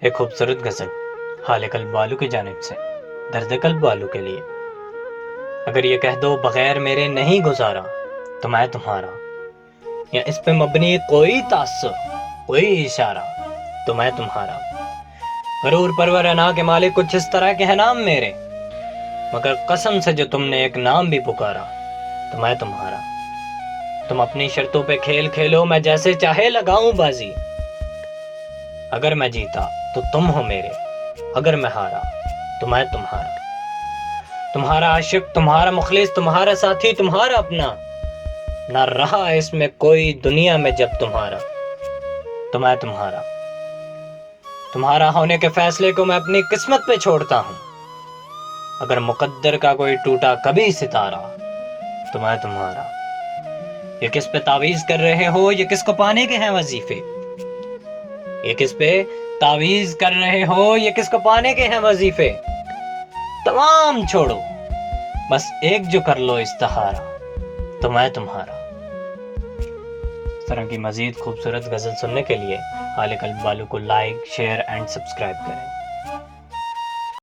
ایک خوبصورت غزل حال قلب والو کی جانب سے درد قلب والو کے لیے۔ اگر یہ کہہ دو بغیر میرے نہیں گزارا تو میں تمہارا، یا اس پہ مبنی کوئی تاثر کوئی اشارہ تو میں تمہارا۔ غرور پرور انا کے مالک کچھ اس طرح کے ہیں نام میرے، مگر قسم سے جو تم نے ایک نام بھی پکارا تو میں تمہارا۔ تم اپنی شرطوں پہ کھیل کھیلو، میں جیسے چاہے لگاؤں بازی۔ اگر میں جیتا تو تم ہو میرے، اگر میں ہارا تو میں تمہارا۔ تمہارا عاشق، تمہارا مخلص، تمہارا ساتھی، تمہارا اپنا، نہ رہا اس میں کوئی دنیا میں جب تمہارا تو میں تمہارا۔ تمہارا ہونے کے فیصلے کو میں اپنی قسمت پہ چھوڑتا ہوں، اگر مقدر کا کوئی ٹوٹا کبھی ستارہ تو میں تمہارا۔ یہ کس پہ تعویذ کر رہے ہو، یہ کس کو پانے کے ہیں وظیفے؟ یہ کس پہ تعویذ کر رہے ہو، یہ کس کو پانے کے ہیں وظیفے؟ تمام چھوڑو، بس ایک جو کر لو استخارہ تو میں تمہارا۔ اس طرح کی مزید خوبصورت غزل سننے کے لیے حال قلب والو کو لائک، شیئر اینڈ سبسکرائب کریں۔